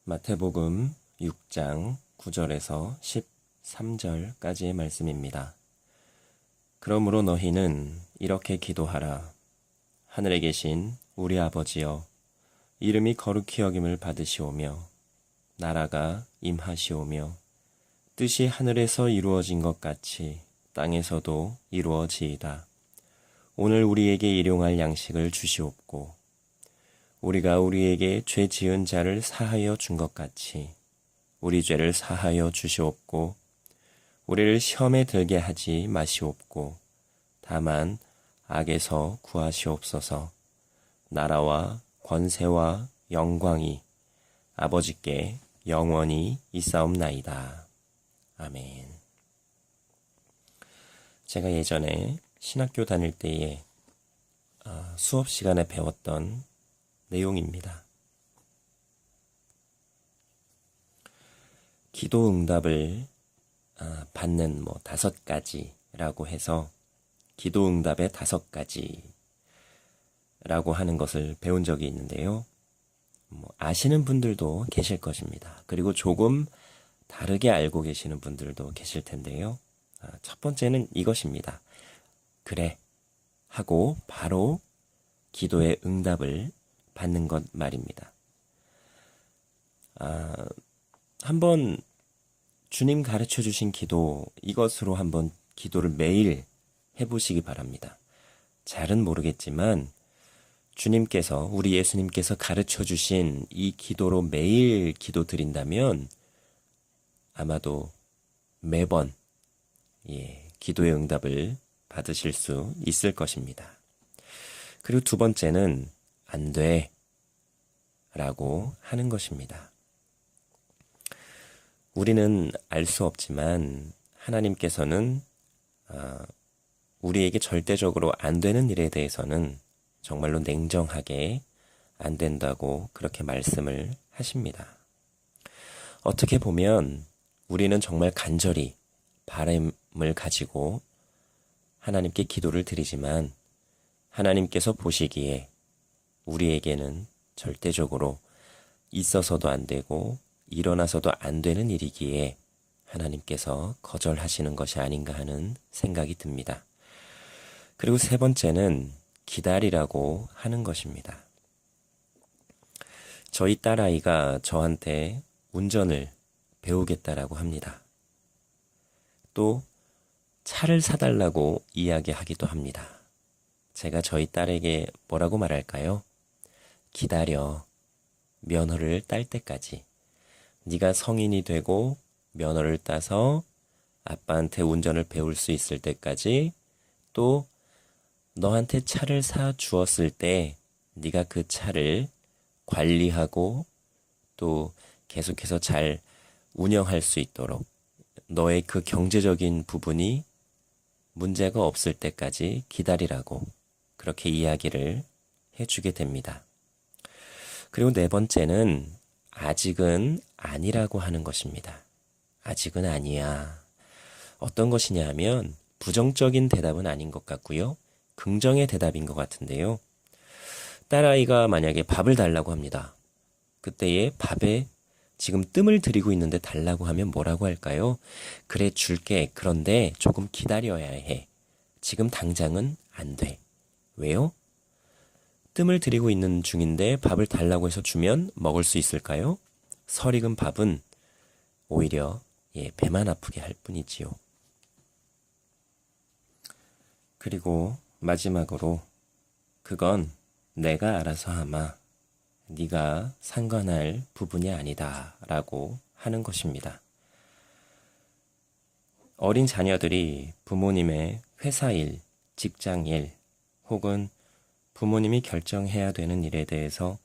마태복음 6장 9절에서 13절까지의 말씀입니다. 그러므로 너희는 이렇게 기도하라. 하늘에 계신 우리 아버지여, 이름이 거룩히 여김을 받으시오며 나라가 임하시오며 뜻이 하늘에서 이루어진 것 같이 땅에서도 이루어지이다. 오늘 우리에게 일용할 양식을 주시옵고 우리가 우리에게 죄 지은 자를 사하여 준 것 같이 우리 죄를 사하여 주시옵고 우리를 시험에 들게 하지 마시옵고 다만 악에서 구하시옵소서. 나라와 권세와 영광이 아버지께 영원히 있사옵나이다. 아멘. 제가 예전에 신학교 다닐 때에 수업 시간에 배웠던 내용입니다. 기도 응답을 받는 5가지라고 해서 기도 응답의 5가지라고 하는 것을 배운 적이 있는데요. 아시는 분들도 계실 것입니다. 그리고 조금 다르게 알고 계시는 분들도 계실 텐데요. 첫 번째는 이것입니다. 그래 하고 바로 기도의 응답을 받는 것 말입니다. 한번 주님 가르쳐 주신 기도, 이것으로 한번 기도를 매일 해보시기 바랍니다. 잘은 모르겠지만 주님께서, 우리 예수님께서 가르쳐 주신 이 기도로 매일 기도 드린다면 아마도 매번 기도의 응답을 받으실 수 있을 것입니다. 그리고 두 번째는 안 돼 라고 하는 것입니다. 우리는 알 수 없지만 하나님께서는 우리에게 절대적으로 안 되는 일에 대해서는 정말로 냉정하게 안 된다고 그렇게 말씀을 하십니다. 어떻게 보면 우리는 정말 간절히 바람을 가지고 하나님께 기도를 드리지만 하나님께서 보시기에 우리에게는 절대적으로 있어서도 안 되고 일어나서도 안 되는 일이기에 하나님께서 거절하시는 것이 아닌가 하는 생각이 듭니다. 그리고 세 번째는 기다리라고 하는 것입니다. 저희 딸아이가 저한테 운전을 배우겠다라고 합니다. 또 차를 사달라고 이야기하기도 합니다. 제가 저희 딸에게 뭐라고 말할까요? 기다려. 면허를 딸 때까지. 네가 성인이 되고 면허를 따서 아빠한테 운전을 배울 수 있을 때까지, 또 너한테 차를 사 주었을 때 네가 그 차를 관리하고 또 계속해서 잘 운영할 수 있도록 너의 그 경제적인 부분이 문제가 없을 때까지 기다리라고 그렇게 이야기를 해주게 됩니다. 그리고 네 번째는 아직은 아니라고 하는 것입니다. 아직은 아니야. 어떤 것이냐 하면 부정적인 대답은 아닌 것 같고요. 긍정의 대답인 것 같은데요. 딸아이가 만약에 밥을 달라고 합니다. 그때에 밥에 지금 뜸을 들이고 있는데 달라고 하면 뭐라고 할까요? 그래, 줄게. 그런데 조금 기다려야 해. 지금 당장은 안 돼. 왜요? 뜸을 들이고 있는 중인데 밥을 달라고 해서 주면 먹을 수 있을까요? 설익은 밥은 오히려 배만 아프게 할 뿐이지요. 그리고 마지막으로 그건 내가 알아서 하마. 네가 상관할 부분이 아니다 라고 하는 것입니다. 어린 자녀들이 부모님의 회사일, 직장일 혹은 부모님이 결정해야 되는 일에 대해서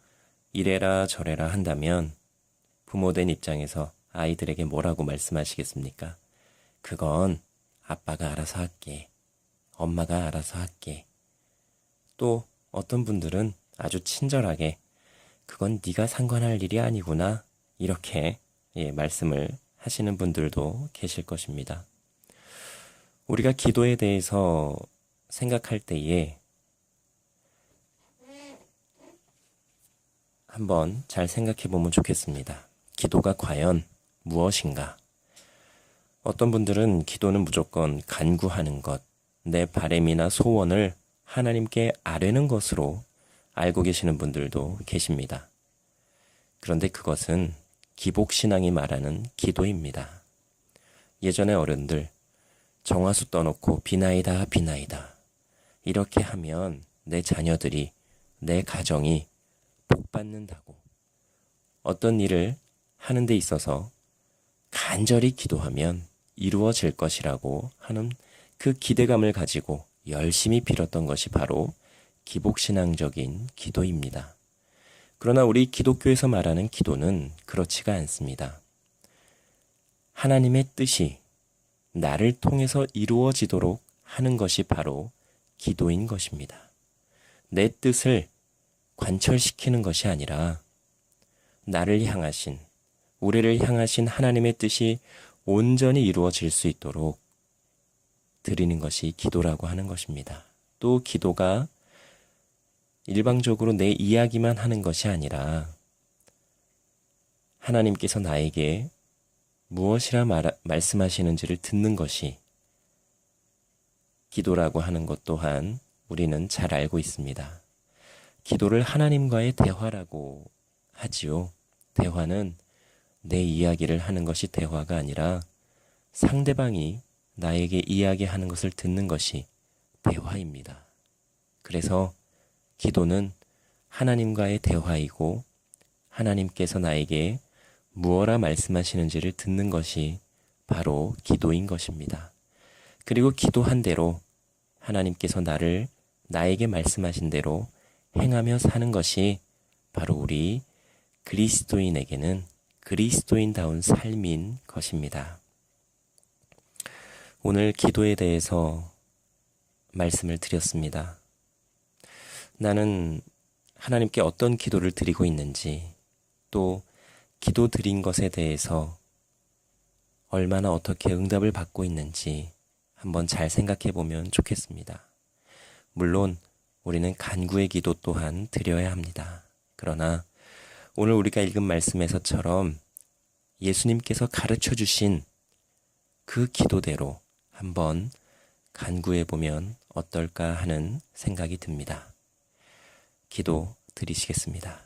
이래라 저래라 한다면 부모된 입장에서 아이들에게 뭐라고 말씀하시겠습니까? 그건 아빠가 알아서 할게. 엄마가 알아서 할게. 또 어떤 분들은 아주 친절하게 그건 네가 상관할 일이 아니구나 이렇게 말씀을 하시는 분들도 계실 것입니다. 우리가 기도에 대해서 생각할 때에 한번 잘 생각해 보면 좋겠습니다. 기도가 과연 무엇인가? 어떤 분들은 기도는 무조건 간구하는 것, 내 바램이나 소원을 하나님께 아뢰는 것으로 알고 계시는 분들도 계십니다. 그런데 그것은 기복신앙이 말하는 기도입니다. 예전에 어른들 정화수 떠놓고 비나이다 비나이다 이렇게 하면 내 자녀들이 내 가정이 복받는다고 어떤 일을 하는 데 있어서 간절히 기도하면 이루어질 것이라고 하는 그 기대감을 가지고 열심히 빌었던 것이 바로 기복신앙적인 기도입니다. 그러나 우리 기독교에서 말하는 기도는 그렇지가 않습니다. 하나님의 뜻이 나를 통해서 이루어지도록 하는 것이 바로 기도인 것입니다. 내 뜻을 관철시키는 것이 아니라 나를 향하신, 우리를 향하신 하나님의 뜻이 온전히 이루어질 수 있도록 드리는 것이 기도라고 하는 것입니다. 또 기도가 일방적으로 내 이야기만 하는 것이 아니라 하나님께서 나에게 무엇이라 말씀하시는지를 듣는 것이 기도라고 하는 것 또한 우리는 잘 알고 있습니다. 기도를 하나님과의 대화라고 하지요. 대화는 내 이야기를 하는 것이 대화가 아니라 상대방이 나에게 이야기하는 것을 듣는 것이 대화입니다. 그래서 기도는 하나님과의 대화이고 하나님께서 나에게 무엇라 말씀하시는지를 듣는 것이 바로 기도인 것입니다. 그리고 기도한 대로 하나님께서 나에게 말씀하신 대로 행하며 사는 것이 바로 우리 그리스도인에게는 그리스도인다운 삶인 것입니다. 오늘 기도에 대해서 말씀을 드렸습니다. 나는 하나님께 어떤 기도를 드리고 있는지, 또 기도 드린 것에 대해서 얼마나 어떻게 응답을 받고 있는지 한번 잘 생각해 보면 좋겠습니다. 물론 우리는 간구의 기도 또한 드려야 합니다. 그러나 오늘 우리가 읽은 말씀에서처럼 예수님께서 가르쳐 주신 그 기도대로 한번 간구해 보면 어떨까 하는 생각이 듭니다. 기도 드리시겠습니다.